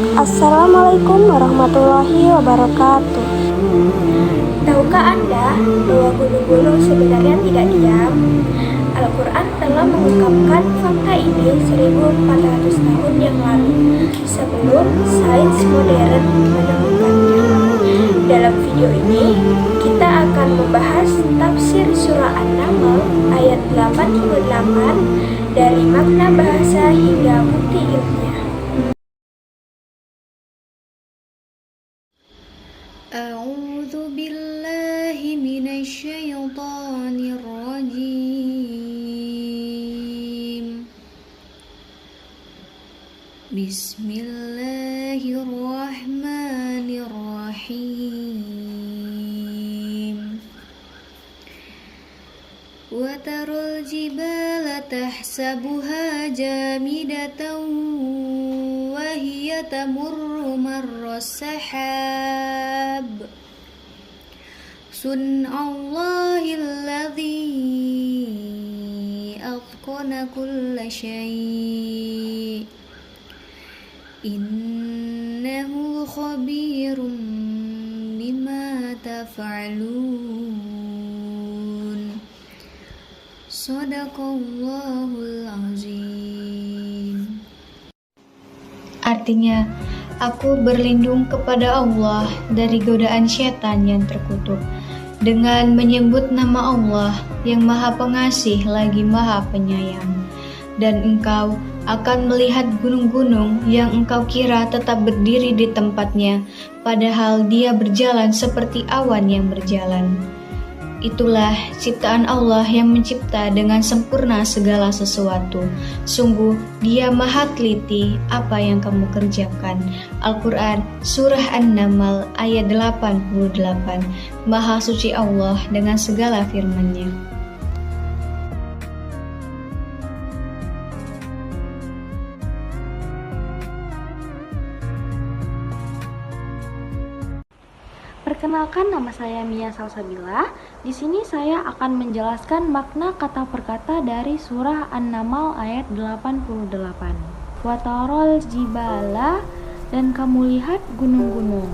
Assalamualaikum warahmatullahi wabarakatuh. Tahukah Anda bahwa gunung-gunung sebenarnya tidak diam? Al-Quran telah mengungkapkan fakta ini 1400 tahun yang lalu, sebelum sains modern menemukannya. Dalam video ini, kita akan membahas tafsir surah An-Naml ayat 88 dari makna bahasa hingga bukti ilmiah. A'udzu billahi minasy syaithanir rajim. Bismillahirrahmanirrahim. Wa taral jibala tahsabuha jamidatan wa hiya tamurru marras sahab. Sun'allahil ladzi atqana kulla syai'. Innahu khabirum bima taf'alun. Shadaqallahul azim. Artinya, aku berlindung kepada Allah dari godaan syaitan yang terkutuk dengan menyebut nama Allah yang Maha Pengasih lagi Maha Penyayang. Dan engkau akan melihat gunung-gunung yang engkau kira tetap berdiri di tempatnya, padahal dia berjalan seperti awan yang berjalan. Itulah ciptaan Allah yang mencipta dengan sempurna segala sesuatu. Sungguh Dia Maha Teliti apa yang kamu kerjakan. Al-Quran Surah An-Naml ayat 88. Maha suci Allah dengan segala firman-Nya. Perkenalkan, nama saya Mia Salsabila. Di sini saya akan menjelaskan makna kata per kata dari surah An-Naml ayat 88. Watarol jibala, dan kamu lihat gunung-gunung.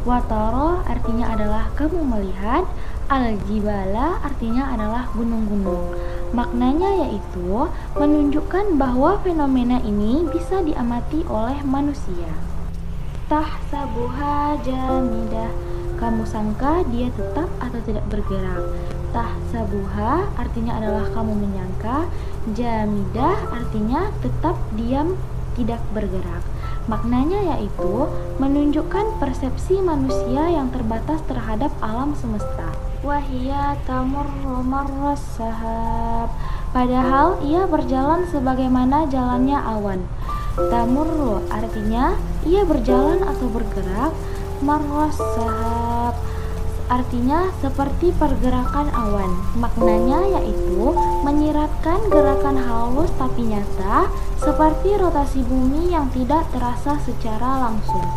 Wataro artinya adalah kamu melihat, al-jibala artinya adalah gunung-gunung. Maknanya yaitu menunjukkan bahwa fenomena ini bisa diamati oleh manusia. Tahsabuha jamidah, kamu sangka dia tetap atau tidak bergerak. Tahsabuha artinya adalah kamu menyangka. Jamidah artinya tetap diam, tidak bergerak. Maknanya yaitu menunjukkan persepsi manusia yang terbatas terhadap alam semesta. Wahia tamurru marras sahab, padahal ia berjalan sebagaimana jalannya awan. Tamurru artinya ia berjalan atau bergerak. Marras sahab artinya seperti pergerakan awan. Maknanya yaitu menyiratkan gerakan halus tapi nyata, seperti rotasi bumi yang tidak terasa secara langsung.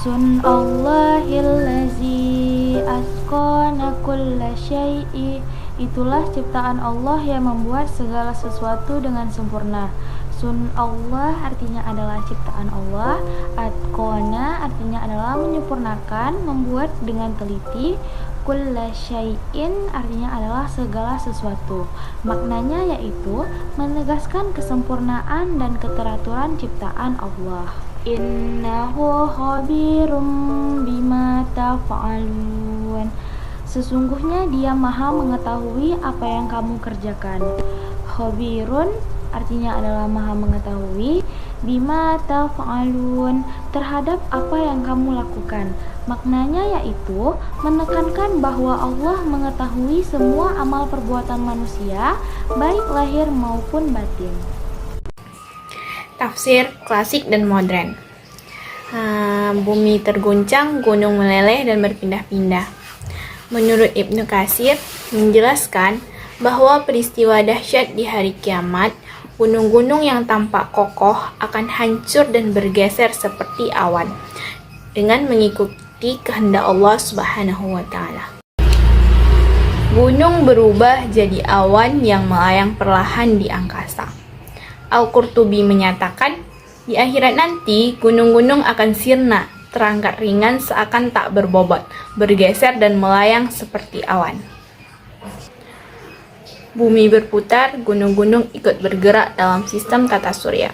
Sun'allahil ladzi atqana kulla syai', itulah ciptaan Allah yang membuat segala sesuatu dengan sempurna. Sun Allah artinya adalah ciptaan Allah. Atqona artinya adalah menyempurnakan, membuat dengan teliti. Kulla syai'in artinya adalah segala sesuatu. Maknanya yaitu menegaskan kesempurnaan dan keteraturan ciptaan Allah. Innahu khabirum bima taf'alun, sesungguhnya Dia Maha mengetahui apa yang kamu kerjakan. Khabirun artinya adalah Maha mengetahui, bima taf'alun, terhadap apa yang kamu lakukan. Maknanya yaitu menekankan bahwa Allah mengetahui semua amal perbuatan manusia, baik lahir maupun batin. Tafsir klasik dan modern. Bumi terguncang, gunung meleleh dan berpindah-pindah. Menurut Ibnu Katsir menjelaskan bahwa peristiwa dahsyat di hari kiamat, gunung-gunung yang tampak kokoh akan hancur dan bergeser seperti awan dengan mengikuti kehendak Allah Subhanahu wa taala. Gunung berubah jadi awan yang melayang perlahan di angkasa. Al-Qurtubi menyatakan Di akhirat nanti, gunung-gunung akan sirna, terangkat ringan seakan tak berbobot, bergeser dan melayang seperti awan. Bumi berputar, gunung-gunung ikut bergerak dalam sistem tata surya.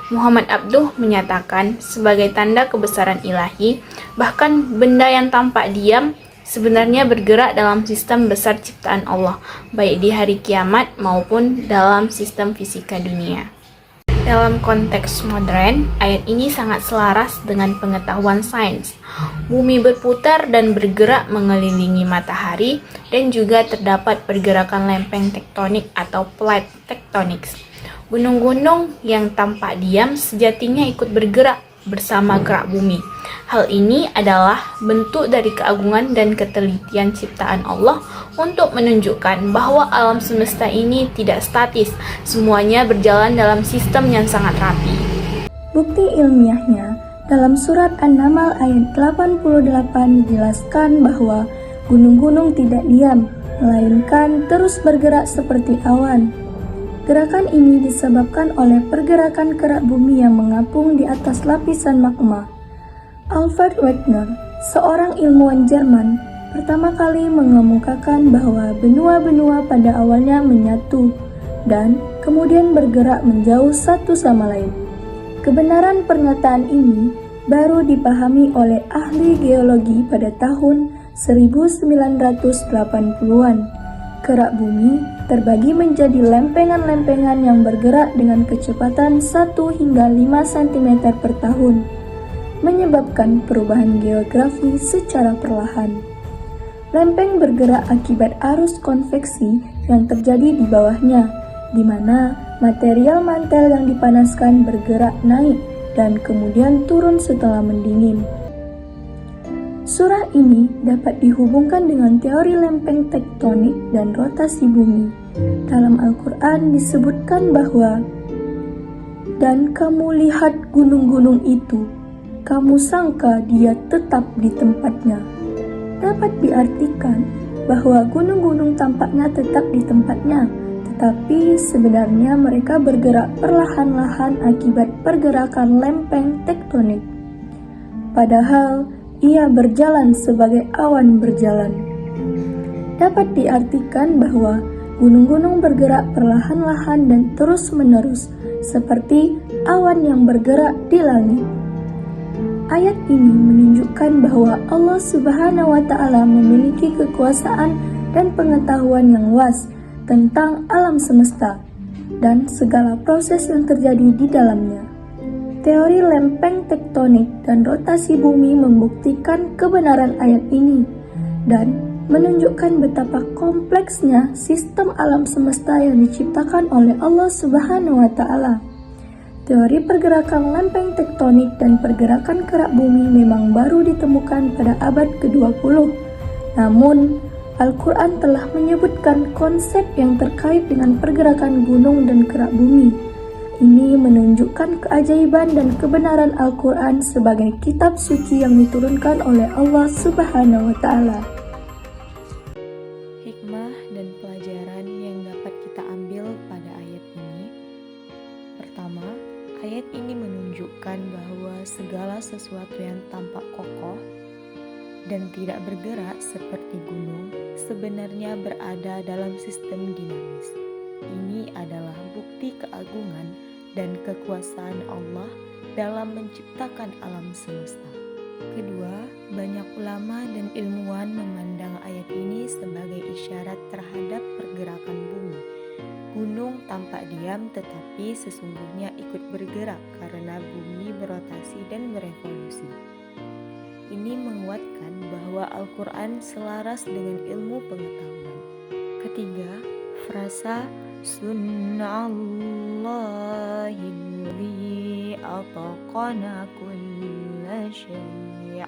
Muhammad Abduh menyatakan sebagai tanda kebesaran ilahi, bahkan benda yang tampak diam sebenarnya bergerak dalam sistem besar ciptaan Allah, baik di hari kiamat maupun dalam sistem fisika dunia. Dalam konteks modern, ayat ini sangat selaras dengan pengetahuan sains. Bumi berputar dan bergerak mengelilingi matahari dan juga terdapat pergerakan lempeng tektonik atau plate tectonics. Gunung-gunung yang tampak diam sejatinya ikut bergerak bersama gerak bumi. Hal ini adalah bentuk dari keagungan dan ketelitian ciptaan Allah untuk menunjukkan bahwa alam semesta ini tidak statis, semuanya berjalan dalam sistem yang sangat rapi. Bukti ilmiahnya, dalam surat An-Naml ayat 88 dijelaskan bahwa gunung-gunung tidak diam, melainkan terus bergerak seperti awan. Gerakan ini disebabkan oleh pergerakan kerak bumi yang mengapung di atas lapisan magma. Alfred Wegener, seorang ilmuwan Jerman, pertama kali mengemukakan bahwa benua-benua pada awalnya menyatu dan kemudian bergerak menjauh satu sama lain. Kebenaran pernyataan ini baru dipahami oleh ahli geologi pada tahun 1980-an. Kerak bumi terbagi menjadi lempengan-lempengan yang bergerak dengan kecepatan 1 hingga 5 cm per tahun, menyebabkan perubahan geografi secara perlahan. Lempeng bergerak akibat arus konveksi yang terjadi di bawahnya, di mana material mantel yang dipanaskan bergerak naik dan kemudian turun setelah mendingin. Surah ini dapat dihubungkan dengan teori lempeng tektonik dan rotasi bumi. Dalam Al-Quran disebutkan bahwa, "Dan kamu lihat gunung-gunung itu, kamu sangka dia tetap di tempatnya." Dapat diartikan bahwa gunung-gunung tampaknya tetap di tempatnya, tetapi sebenarnya mereka bergerak perlahan-lahan akibat pergerakan lempeng tektonik. Padahal ia berjalan sebagai awan berjalan. Dapat diartikan bahwa gunung-gunung bergerak perlahan-lahan dan terus-menerus seperti awan yang bergerak di langit. Ayat ini menunjukkan bahwa Allah Subhanahu wa Ta'ala memiliki kekuasaan dan pengetahuan yang luas tentang alam semesta dan segala proses yang terjadi di dalamnya. Teori lempeng tektonik dan rotasi bumi membuktikan kebenaran ayat ini dan menunjukkan betapa kompleksnya sistem alam semesta yang diciptakan oleh Allah Subhanahu wa Ta'ala. Teori pergerakan lempeng tektonik dan pergerakan kerak bumi memang baru ditemukan pada abad ke-20. Namun, Al-Quran telah menyebutkan konsep yang terkait dengan pergerakan gunung dan kerak bumi. Ini menunjukkan keajaiban dan kebenaran Al-Quran sebagai kitab suci yang diturunkan oleh Allah Subhanahu wa Ta'ala. Hikmah dan pelajaran yang dapat kita ambil pada ayat ini. Pertama, ayat ini menunjukkan bahwa segala sesuatu yang tampak kokoh dan tidak bergerak seperti gunung sebenarnya berada dalam sistem dinamis. Ini adalah bukti keagungan dan kekuasaan Allah dalam menciptakan alam semesta. Kedua, banyak ulama dan ilmuwan memandang ayat ini sebagai isyarat terhadap pergerakan bumi. Gunung tampak diam tetapi sesungguhnya ikut bergerak karena bumi berotasi dan berevolusi. Ini menguatkan bahwa Al-Quran selaras dengan ilmu pengetahuan. Ketiga, frasa Sunna'Allahilladzi ataqana kulla syai'.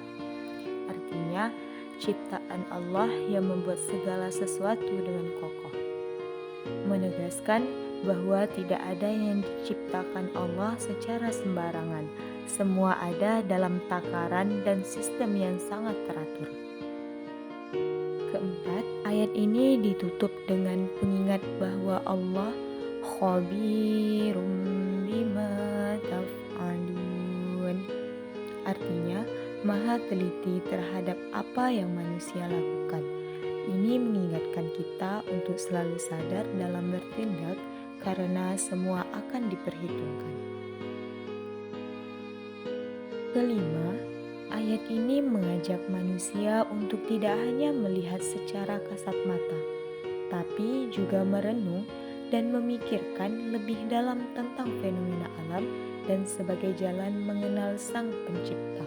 Artinya, ciptaan Allah yang membuat segala sesuatu dengan kokoh. Menegaskan bahwa tidak ada yang diciptakan Allah secara sembarangan. Semua ada dalam takaran dan sistem yang sangat teratur. Keempat, ayat ini ditutup dengan pengingat bahwa Allah khabirum bima taf'alun. artinya maha teliti terhadap apa yang manusia lakukan. Ini mengingatkan kita untuk selalu sadar dalam bertindak karena semua akan diperhitungkan. Kelima, ayat ini mengajak manusia untuk tidak hanya melihat secara kasat mata, tapi juga merenung dan memikirkan lebih dalam tentang fenomena alam dan sebagai jalan mengenal Sang Pencipta.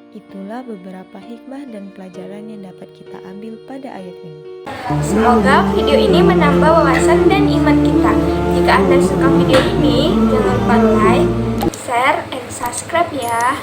Itulah beberapa hikmah dan pelajaran yang dapat kita ambil pada ayat ini. Semoga video ini menambah wawasan dan iman kita. Jika Anda suka video ini, jangan lupa like, share, and subscribe ya.